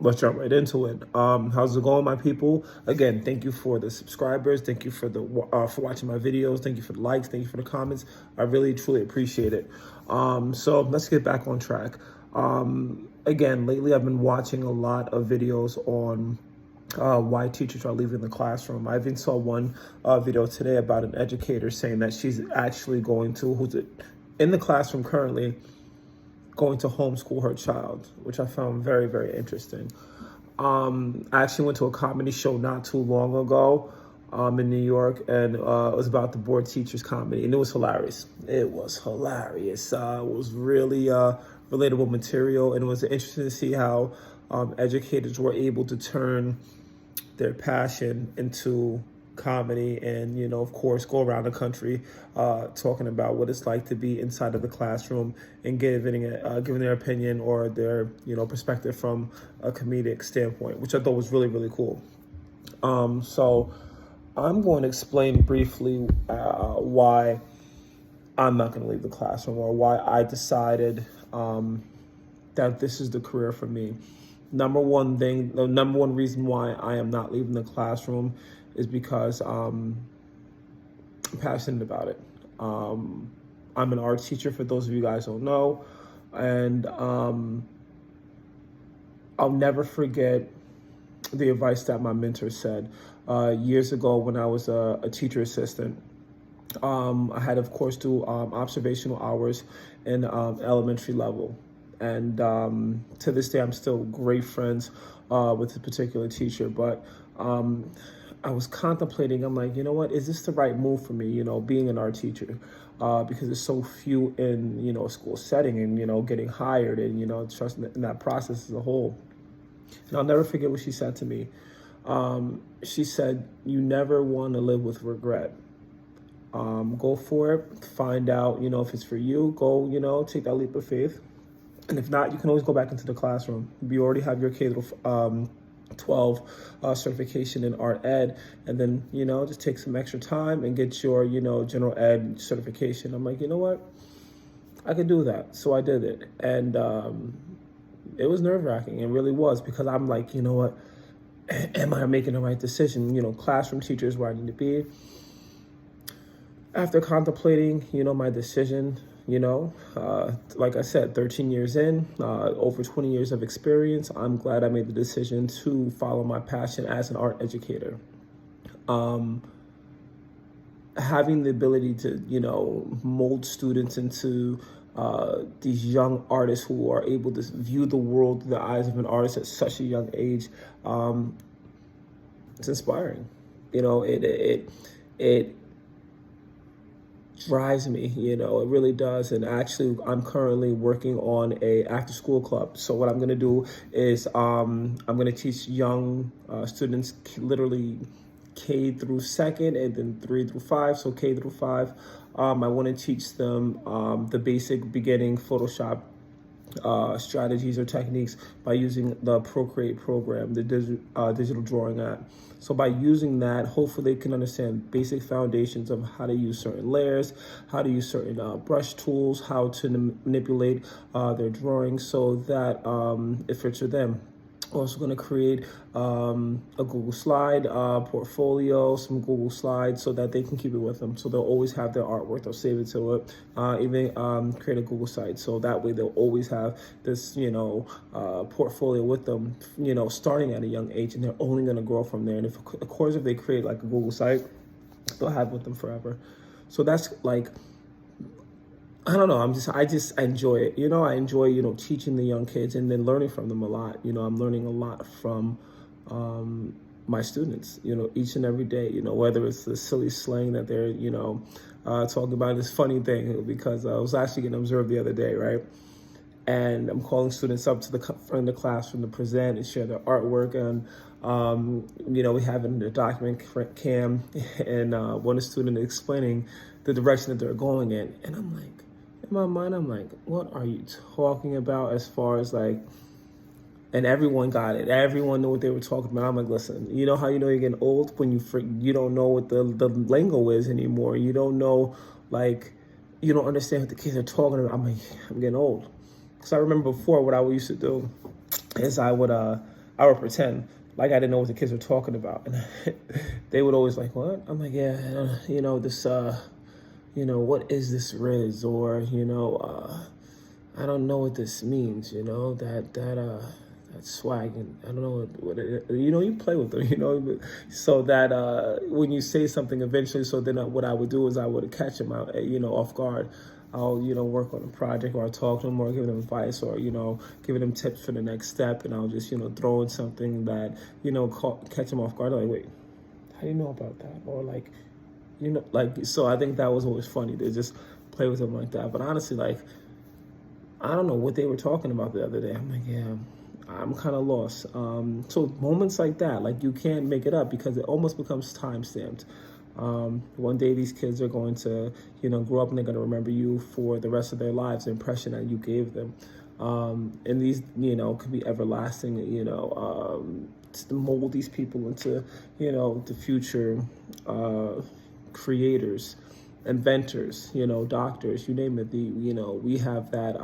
let's jump right into it. How's it going, my people? Again, thank you for the subscribers. Thank you for for watching my videos. Thank you for the likes. Thank you for the comments. I really, truly appreciate it. So let's get back on track. Again, lately I've been watching a lot of videos on why teachers are leaving the classroom. I even saw one video today about an educator saying that she's actually going to, who's in the classroom currently, going to homeschool her child, which I found very, very interesting. I actually went to a comedy show not too long ago in New York, and it was about the board teachers comedy, and it was hilarious. It was hilarious. It was really relatable material, and it was interesting to see how educators were able to turn their passion into comedy and, you know, of course, go around the country talking about what it's like to be inside of the classroom and giving their opinion or their, you know, perspective from a comedic standpoint, which I thought was really, really cool. So I'm going to explain briefly why I'm not going to leave the classroom, or why I decided that this is the career for me. The number one reason why I am not leaving the classroom is because I'm passionate about it. I'm an art teacher, for those of you guys who don't know, and I'll never forget the advice that my mentor said years ago when I was a teacher assistant. I had, of course, do observational hours in elementary level. And to this day, I'm still great friends with this particular teacher. But I was contemplating, I'm like, you know what, is this the right move for me, you know, being an art teacher? Because there's so few in, you know, a school setting and, you know, getting hired and, you know, trust in that process as a whole. And I'll never forget what she said to me. She said, you never want to live with regret. Go for it, find out, you know, if it's for you, go, you know, take that leap of faith. And if not, you can always go back into the classroom. You already have your K-12 certification in art ed, and then, you know, just take some extra time and get your, you know, general ed certification. I'm like, you know what? I could do that. So I did it. And it was nerve-wracking. It really was, because I'm like, you know what? Am I making the right decision? You know, classroom teacher is where I need to be. After contemplating, you know, my decision, you know, like I said, 13 years in, over 20 years of experience, I'm glad I made the decision to follow my passion as an art educator. Having the ability to, you know, mold students into these young artists who are able to view the world through the eyes of an artist at such a young age, it's inspiring. You know, it drives me, you know, it really does. And actually, I'm currently working on a after school club. So what I'm going to do is I'm going to teach young students, literally K through second, and then 3 through 5. So K through 5, I want to teach them the basic beginning Photoshop strategies or techniques by using the Procreate program, the digital drawing app. So by using that, hopefully they can understand basic foundations of how to use certain layers, how to use certain brush tools, how to manipulate their drawings so that it fits for them. Also going to create a Google Slide portfolio, some Google Slides, so that they can keep it with them. So they'll always have their artwork. They'll save it to it. Even create a Google site, so that way they'll always have this, you know, portfolio with them, you know, starting at a young age, and they're only going to grow from there. And if, of course, if they create like a Google site, they'll have it with them forever. So that's like, I don't know. I just enjoy it. You know, I enjoy, you know, teaching the young kids and then learning from them a lot. You know, I'm learning a lot from my students, you know, each and every day, you know, whether it's the silly slang that they're, you know, talking about. This funny thing, because I was actually getting observed the other day, right? And I'm calling students up to the front of the classroom to present and share their artwork. And, you know, we have it in the document cam, and one of the students explaining the direction that they're going in. And I'm like, in my mind, I'm like, what are you talking about as far as like, and everyone got it. Everyone knew what they were talking about. I'm like, listen, you know how you know you're getting old? When you don't know what the lingo is anymore. You don't know, like, you don't understand what the kids are talking about. I'm like, I'm getting old. Because I remember before, what I used to do is I would I would pretend like I didn't know what the kids were talking about, and they would always like, "What?" I'm like, "Yeah, this, what is this Riz?" Or I don't know what this means. That swag, and I don't know what it, you play with them, so that when you say something eventually, so then what I would do is I would catch them out, off guard. I'll, work on a project, or I'll talk to them, or give them advice, or, giving them tips for the next step. And I'll just, throw in something that, catch them off guard. Like, wait, how do you know about that? Or so I think that was always funny. They just play with them like that. But honestly, I don't know what they were talking about the other day. I'm like, yeah, I'm kind of lost. So moments like that, you can't make it up because it almost becomes time stamped. One day these kids are going to, grow up and they're going to remember you for the rest of their lives, the impression that you gave them. And these, could be everlasting, to mold these people into, the future creators, inventors, doctors, you name it. We have that,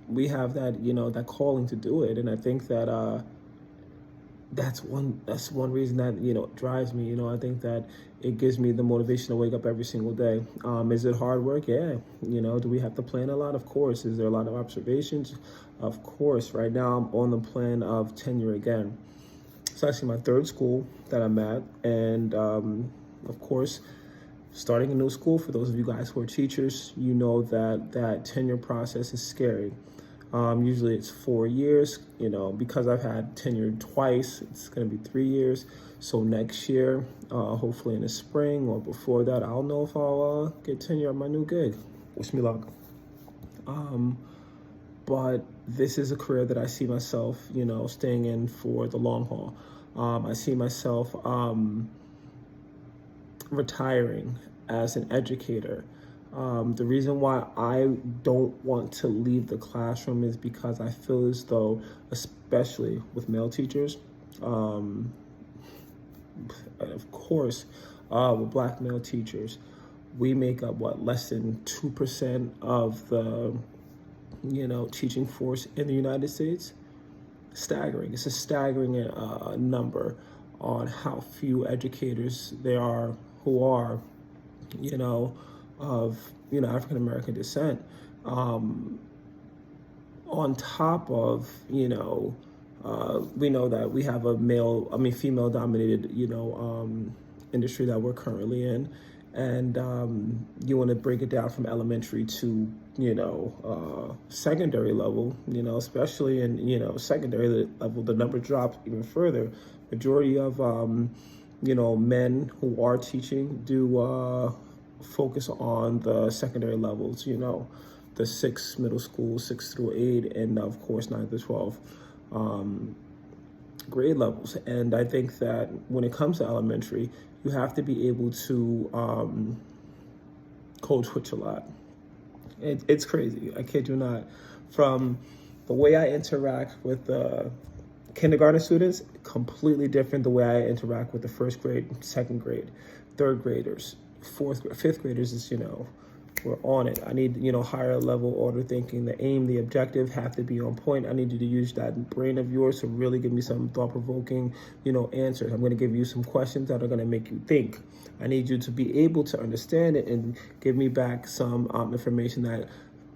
that calling to do it. And I think that, that's one reason that drives me. I think that it gives me the motivation to wake up every single day. Is it hard work? Yeah. Do we have to plan a lot? Of course. Is there a lot of observations? Of course. Right now I'm on the plan of tenure again. It's actually my third school that I'm at, and of course, starting a new school, for those of you guys who are teachers, that tenure process is scary. Usually it's 4 years, because I've had tenure twice, it's going to be 3 years. So next year, hopefully in the spring or before that, I'll know if I'll get tenure at my new gig. Wish me luck. But this is a career that I see myself, staying in for the long haul. I see myself retiring as an educator. The reason why I don't want to leave the classroom is because I feel as though, especially with male teachers, and of course, with Black male teachers, we make up less than 2% of the, teaching force in the United States. Staggering. It's a staggering number on how few educators there are who are, of African American descent. On top of we know that we have a female dominated industry that we're currently in, and you want to break it down from elementary to secondary level, especially in secondary level, the number drops even further. Majority of men who are teaching do focus on the secondary levels, the 6 middle school, 6 through 8, and of course 9 to 12 grade levels. And I think that when it comes to elementary, you have to be able to code switch a lot. It's crazy. I kid you not. From the way I interact with kindergarten students, completely different the way I interact with the first grade, second grade, third graders, fifth graders is, we're on it. I need, higher level order thinking. The aim, the objective have to be on point. I need you to use that brain of yours to really give me some thought-provoking, answers. I'm going to give you some questions that are going to make you think. I need you to be able to understand it and give me back some information that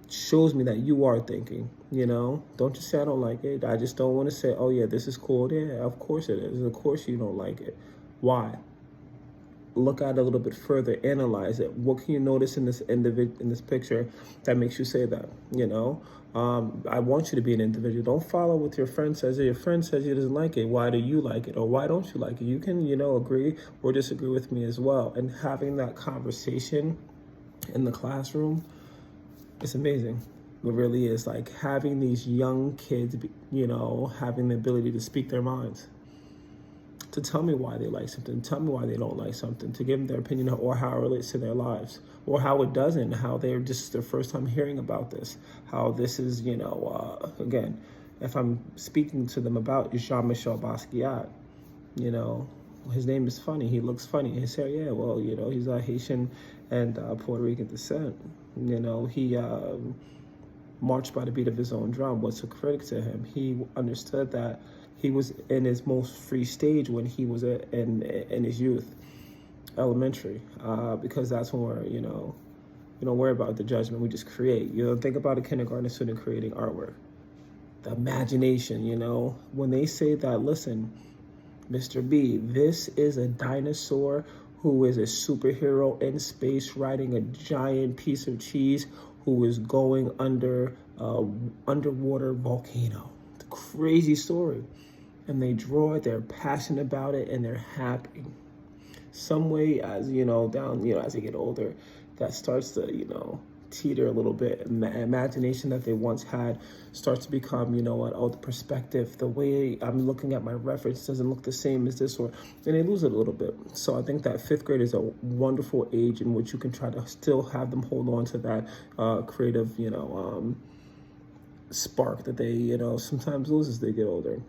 shows me that you are thinking, Don't just say I don't like it. I just don't want to say, oh yeah, this is cool. Yeah, of course it is. Of course you don't like it. Why? Look at it a little bit further, analyze it. What can you notice in this picture that makes you say that? I want you to be an individual. Don't follow what your friend says. If your friend says he doesn't like it, why do you like it? Or why don't you like it? You can, agree or disagree with me as well. And having that conversation in the classroom, it's amazing. It really is. Like having these young kids, having the ability to speak their minds, to tell me why they like something, tell me why they don't like something, to give them their opinion or how it relates to their lives, or how it doesn't, how they're just their first time hearing about this, how this is, again, if I'm speaking to them about Jean-Michel Basquiat, his name is funny, he looks funny, his hair, yeah, well, he's Haitian and Puerto Rican descent, he march by the beat of his own drum. What's a critic to him? He understood that he was in his most free stage when he was in his youth, elementary, because that's when we're, we don't worry about the judgment, we just create. Think about a kindergarten student creating artwork. The imagination, when they say that, listen, Mr. B, this is a dinosaur who is a superhero in space riding a giant piece of cheese who is going under underwater volcano. It's a crazy story. And they draw it, they're passionate about it, and they're happy. Some way, as as they get older, that starts to, teeter a little bit. And the imagination that they once had starts to become, the perspective, the way I'm looking at my reference doesn't look the same as this, and they lose it a little bit. So I think that fifth grade is a wonderful age in which you can try to still have them hold on to that creative, spark that they, sometimes lose as they get older.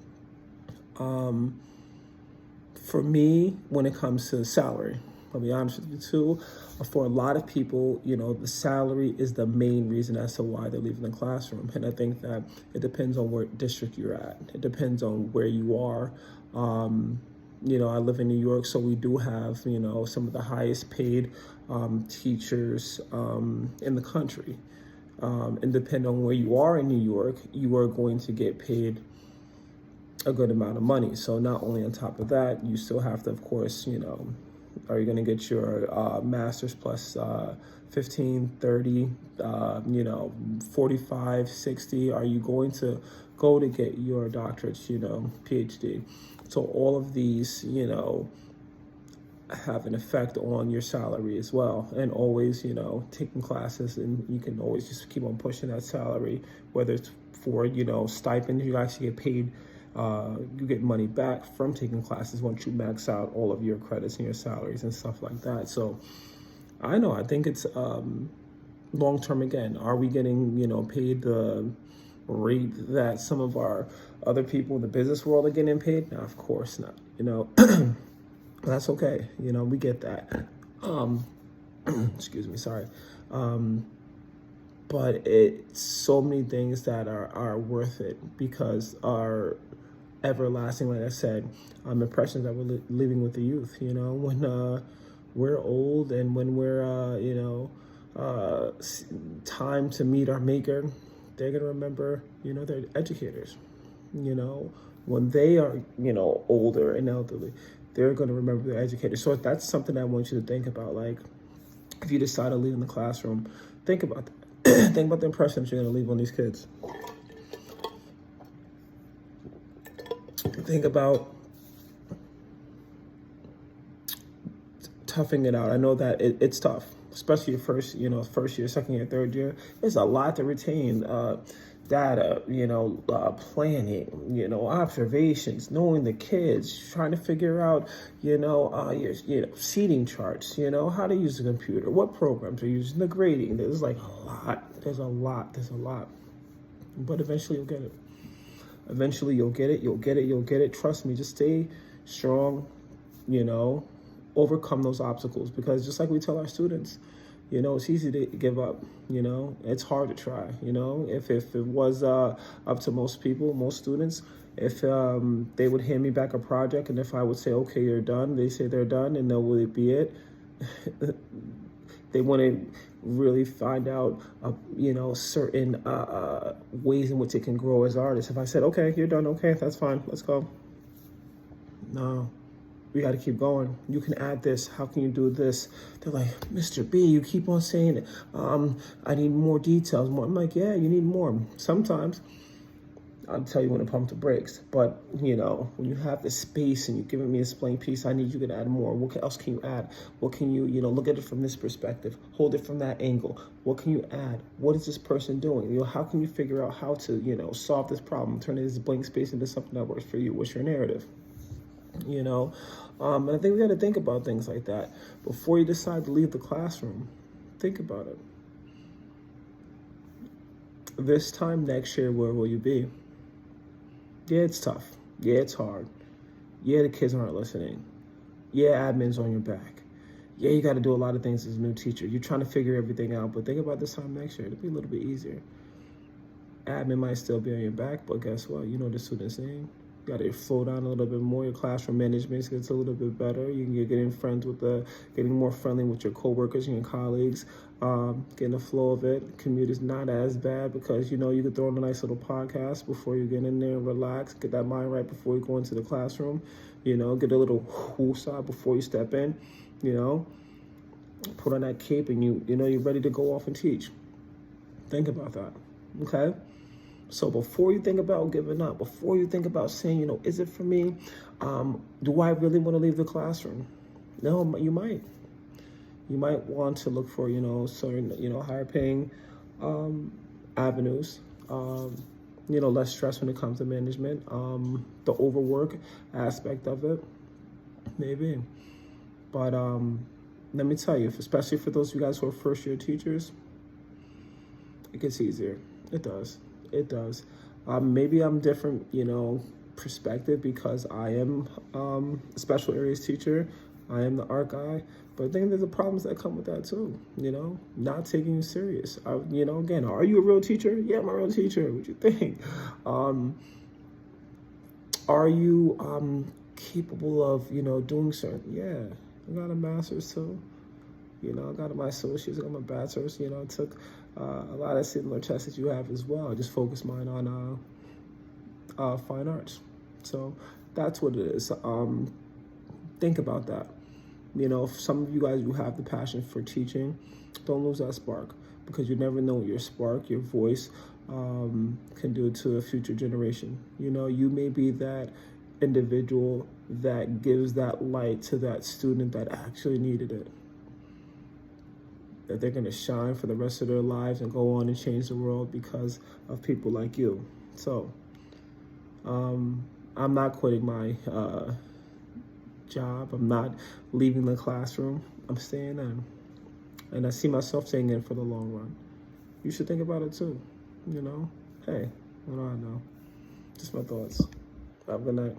For me, when it comes to salary, I'll be honest with you too, for a lot of people, the salary is the main reason as to why they're leaving the classroom. And I think that it depends on what district you're at. It depends on where you are. I live in New York, so we do have, some of the highest paid teachers in the country. And depending on where you are in New York, you are going to get paid a good amount of money. So not only on top of that, you still have to, of course, are you going to get your master's plus 15, 30, 45, 60? Are you going to go to get your doctorates, PhD? So all of these, have an effect on your salary as well. And always, taking classes, and you can always just keep on pushing that salary, whether it's for, stipend, you actually get paid. You get money back from taking classes once you max out all of your credits and your salaries and stuff like that. So I think it's long-term again. Are we getting, paid the rate that some of our other people in the business world are getting paid? No, of course not, that's okay. We get that. Excuse me, sorry. But it's so many things that are worth it because our everlasting, like I said, impressions that we're leaving with the youth, when we're old and when we're, time to meet our maker, they're going to remember, their educators, when they are, older and elderly, they're going to remember their educators. So that's something I want you to think about. Like, if you decide to leave in the classroom, think about that. Think about the impression that you're going to leave on these kids. Think about toughing it out. I know that it's tough, especially your first year, second year, third year. There's a lot to retain. Data, planning, observations, knowing the kids, trying to figure out, your seating charts, how to use the computer, what programs are using, the grading. There's like a lot. There's a lot. But eventually you'll get it. Eventually you'll get it. Trust me, just stay strong, overcome those obstacles, because just like we tell our students, it's easy to give up, it's hard to try, if it was up to most people, most students, if they would hand me back a project and if I would say, okay, you're done, they say they're done and that will be it. They want to really find out, certain ways in which it can grow as artists. If I said, okay, you're done, okay, that's fine, let's go. No. We got to keep going. You can add this. How can you do this? They're like, Mr. B, you keep on saying it. I need more details. More. I'm like, yeah, you need more. Sometimes I'll tell you when to pump the brakes. But, when you have the space and you're giving me a blank piece, I need you to add more. What else can you add? What can you, look at it from this perspective. Hold it from that angle. What can you add? What is this person doing? How can you figure out how to, solve this problem? Turn this blank space into something that works for you. What's your narrative? And I think we got to think about things like that before you decide to leave the classroom. Think about it. This time next year, where will you be? Yeah, it's tough. Yeah, it's hard. Yeah, the kids aren't listening. Yeah, admin's on your back. Yeah, you got to do a lot of things as a new teacher. You're trying to figure everything out, but think about this time next year. It'll be a little bit easier. admin might still be on your back, but guess what? You know the student's name. You got to flow down a little bit more. Your classroom management gets a little bit better. You're getting more friendly with your coworkers and your colleagues. Getting the flow of it. Commute is not as bad because you can throw in a nice little podcast before you get in there and relax. Get that mind right before you go into the classroom. Get a little woosah before you step in. Put on that cape and you're ready to go off and teach. Think about that. Okay. So before you think about giving up, before you think about saying, is it for me? Do I really want to leave the classroom? No, you might. You might want to look for, certain, higher paying avenues. Less stress when it comes to management. The overwork aspect of it, maybe. But let me tell you, especially for those of you guys who are first year teachers, it gets easier. It does. It does. Maybe I'm different, perspective because I am a special areas teacher. I am the art guy. But I think there's the problems that come with that too, not taking you serious. Again, are you a real teacher? Yeah, I'm a real teacher. What you think? Are you capable of, doing certain? Yeah, I got a master's too. I got my associates, I got my bachelor's, I took a lot of similar tests that you have as well. I just focused mine on fine arts. So that's what it is. Think about that. If some of you guys who have the passion for teaching, don't lose that spark because you never know what your spark, your voice can do to a future generation. You may be that individual that gives that light to that student that actually needed it. That they're going to shine for the rest of their lives and go on and change the world because of people like you. So I'm not quitting my job. I'm not leaving the classroom. I'm staying in. And I see myself staying in for the long run. You should think about it too. Hey, what do I know? Just my thoughts. Have a good night.